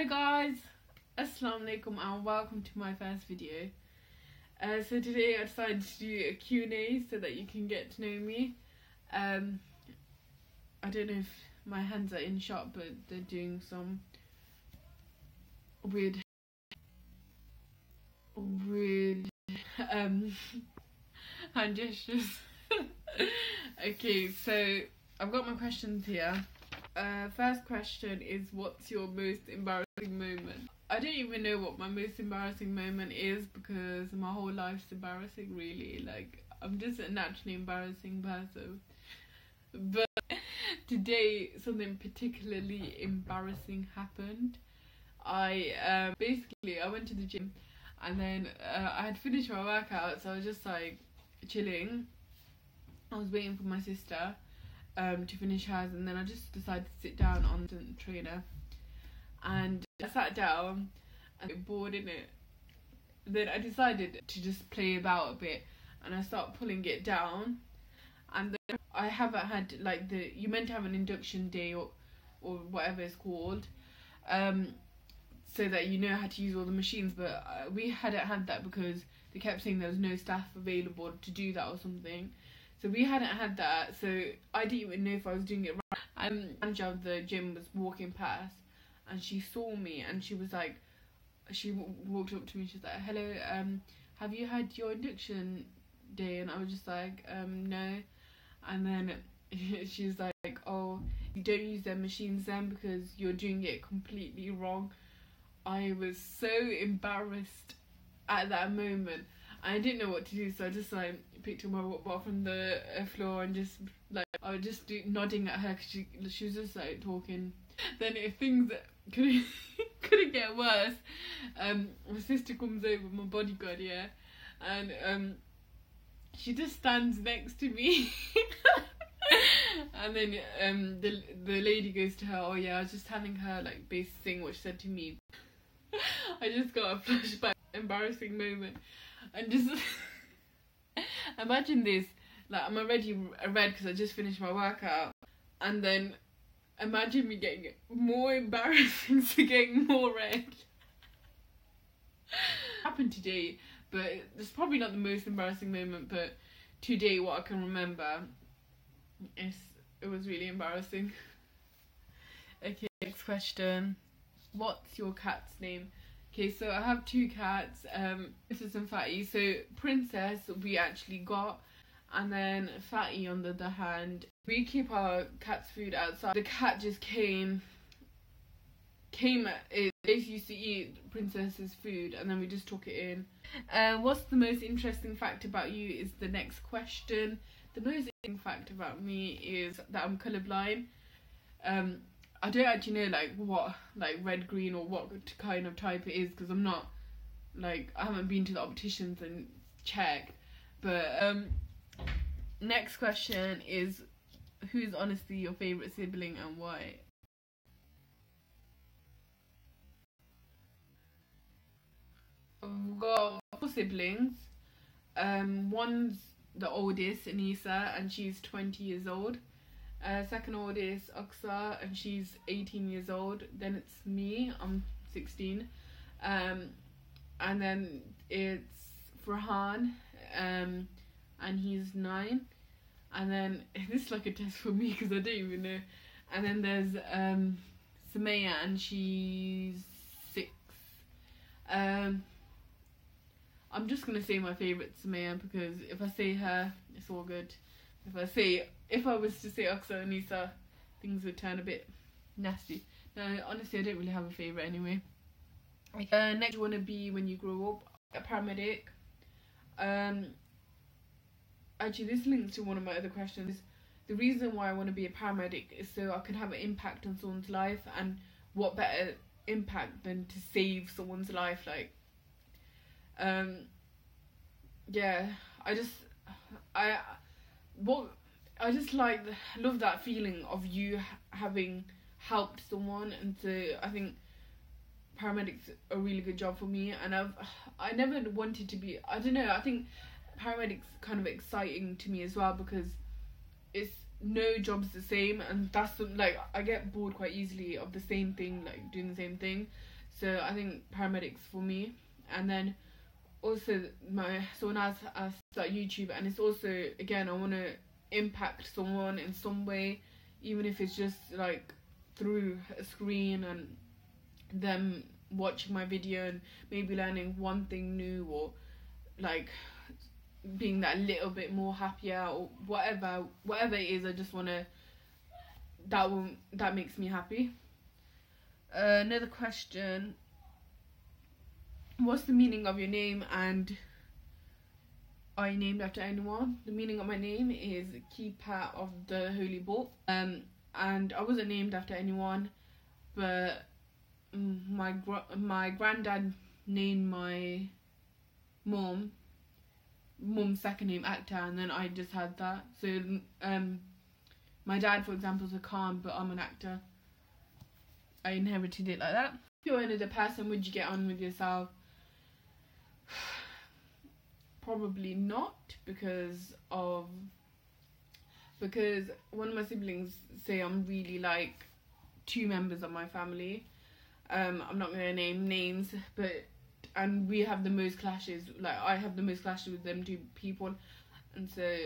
Hello guys, Assalamu alaikum and welcome to my first video. So today I decided to do a Q&A so that you can get to know me. I don't know if my hands are in shot, but they're doing some weird hand gestures. Okay, so I've got my questions here. First question is, what's your most embarrassing moment? I don't even know what my most embarrassing moment is because my whole life's embarrassing, really. Like, I'm just a naturally embarrassing person. But today, something particularly embarrassing happened. I went to the gym and then I had finished my workout, so I was just like chilling. I was waiting for my sister to finish hers, and then I just decided to sit down on the trainer, and I sat down and I got bored in it. Then I decided to just play about a bit, and I start pulling it down, and then I haven't had like you meant to have an induction day or whatever it's called, so that you know how to use all the machines, but we hadn't had that because they kept saying there was no staff available to do that or something. So we hadn't had that, so I didn't even know if I was doing it right. And the manager of the gym was walking past, and she saw me, and she was like, she walked up to me, she's like, hello, have you had your induction day? And I was just like, no. And then she was like, oh, you don't use their machines then because you're doing it completely wrong. I was so embarrassed at that moment. I didn't know what to do, so I just like picked up my water bottle from the floor and just like I was just nodding at her because she was just like talking. Then if things couldn't get worse, my sister comes over, my bodyguard, yeah, and she just stands next to me. And then the lady goes to her, oh yeah, I was just telling her like basic thing what she said to me. I just got a flashback, embarrassing moment. And just imagine this, like I'm already red because I just finished my workout, and then imagine me getting more embarrassing, so getting more red. Happened today, but it's probably not the most embarrassing moment, but today what I can remember is it was really embarrassing. Okay, next question. What's your cat's name? Okay, so I have two cats, Princess and Fatty. So Princess we actually got, and then Fatty on the other hand, we keep our cat's food outside. The cat just came they used to eat Princess's food, and then we just took it in. What's the most interesting fact about you is the next question. The most interesting fact about me is that I'm colourblind. I don't actually know like what like red, green or what kind of type it is because I'm not like I haven't been to the opticians and checked. But next question is, who's honestly your favourite sibling and why? I've got 4 siblings. One's the oldest, Anissa, and she's 20 years old. Second oldest, Aksa, and she's 18 years old. Then it's me, I'm 16. And then it's Farhan, and he's 9. And then this is like a test for me because I don't even know. And then there's Sumaya, and she's 6. I'm just gonna say my favourite Sumaya because if I say her, it's all good. If I was to say Aksa and Nisa, things would turn a bit nasty. No, honestly, I don't really have a favourite anyway. Next, you want to be when you grow up? A paramedic. Actually, this links to one of my other questions. The reason why I want to be a paramedic is so I can have an impact on someone's life, and what better impact than to save someone's life? Like, yeah, I love that feeling of you having helped someone, and so I think paramedics are a really good job for me. And I never wanted to be, I don't know, I think paramedics kind of exciting to me as well because it's no job's the same, and that's like I get bored quite easily of the same thing, like doing the same thing. So I think paramedics for me. And then also when I start YouTube, and it's also, again, I want to impact someone in some way, even if it's just like through a screen and them watching my video and maybe learning one thing new, or like being that little bit more happier, or whatever it is. I just want to, that makes me happy. Another question: what's the meaning of your name, and are you named after anyone? The meaning of my name is Keeper of the Holy Book. And I wasn't named after anyone, but my granddad named my mum's second name Actor, and then I just had that. So my dad, for example, is a Khan, but I'm an actor. I inherited it like that. If you're another person, would you get on with yourself? Probably not, because one of my siblings say I'm really like two members of my family. I'm not going to name names, and we have the most clashes. Like, I have the most clashes with them two people, and so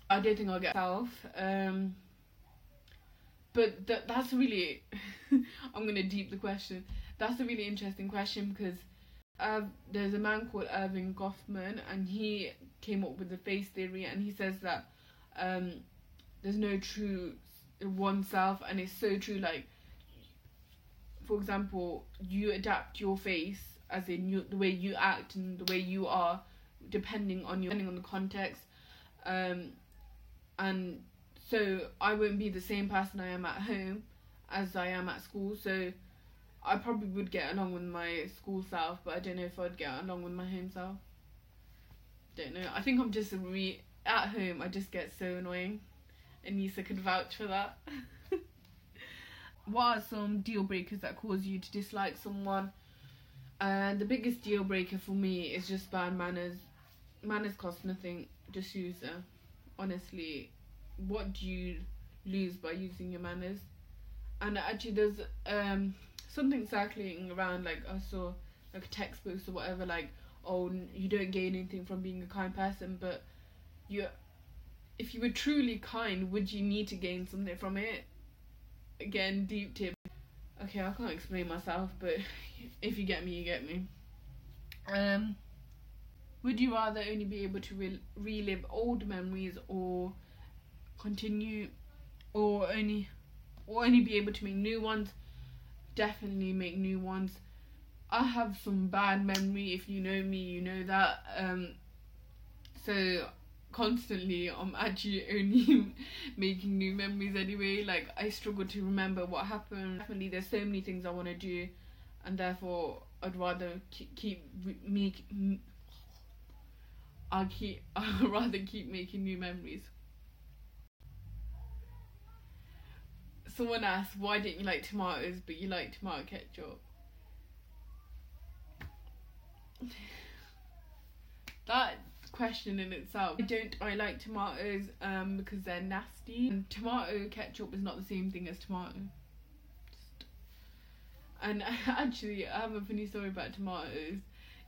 I don't think I'll get myself. But that's really I'm gonna deep the question. That's a really interesting question, because there's a man called Erving Goffman, and he came up with the face theory, and he says that there's no true oneself, and it's so true. Like, for example, you adapt your face, as in the way you act and the way you are, depending on the context, and so I won't be the same person I am at home as I am at school. So I probably would get along with my school self, but I don't know if I'd get along with my home self. Don't know. I think I'm just at home I just get so annoying, and Nisa could vouch for that. What are some deal breakers that cause you to dislike someone? And the biggest deal breaker for me is just bad manners. Manners cost nothing, just use them. Honestly, what do you lose by using your manners? And actually there's something circulating around, like I saw like textbooks or whatever, like, oh, you don't gain anything from being a kind person, but if you were truly kind, would you need to gain something from it? Again, deep tip. Okay, I can't explain myself, but if you get me, you get me. Would you rather only be able to relive old memories, or continue, or only be able to make new ones? Definitely make new ones. I have some bad memory. If you know me, you know that. So constantly I'm actually only making new memories anyway. Like, I struggle to remember what happened. Definitely there's so many things I want to do, and therefore I'd rather I'd rather keep making new memories. Someone asked, why didn't you like tomatoes but you like tomato ketchup? That question in itself. I like tomatoes because they're nasty, and tomato ketchup is not the same thing as tomato. And actually, I have a funny story about tomatoes.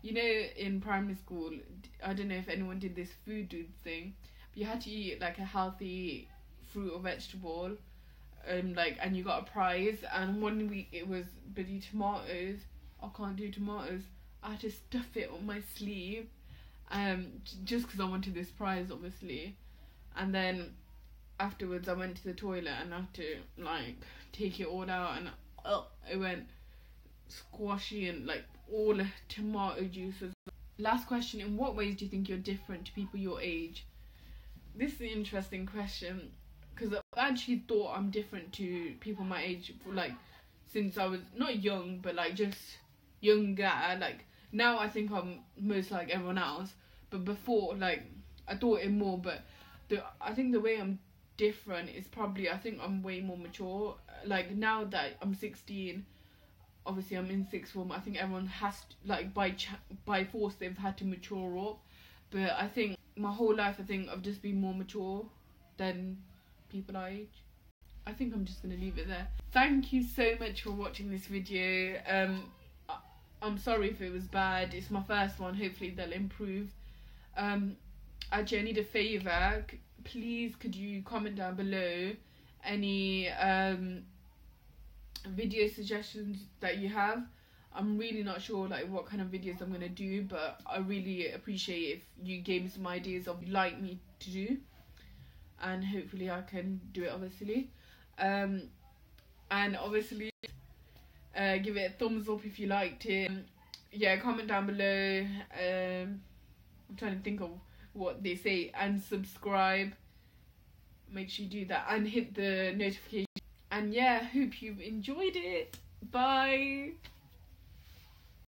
You know, in primary school, I don't know if anyone did this food dude thing, but you had to eat like a healthy fruit or vegetable, and you got a prize. And 1 week it was bloody tomatoes. I can't do tomatoes. I had to stuff it on my sleeve, just because I wanted this prize, obviously. And then afterwards, I went to the toilet and I had to take it all out, and it went squashy and all tomato juices. Last question: in what ways do you think you're different to people your age? This is an interesting question, because I actually thought I'm different to people my age since I was not young, but just younger. Now I think I'm most like everyone else, but before I thought it more. But I think the way I'm different is probably, I think I'm way more mature. Now that I'm 16, obviously I'm in sixth form, I think everyone has to, by force they've had to mature up. But I think my whole life, I think I've just been more mature. than people our age. I think I'm just going to leave it there. Thank you so much for watching this video. I'm sorry if it was bad. It's my first one. Hopefully they'll improve. Actually, I need a favour. Please, could you comment down below any video suggestions that you have? I'm really not sure like what kind of videos I'm going to do, but I really appreciate if you gave me some ideas of what you'd like me to do. And hopefully I can do it, obviously. And obviously give it a thumbs up if you liked it. Yeah, comment down below. I'm trying to think of what they say. And subscribe. Make sure you do that. And hit the notification. And yeah, hope you've enjoyed it. Bye.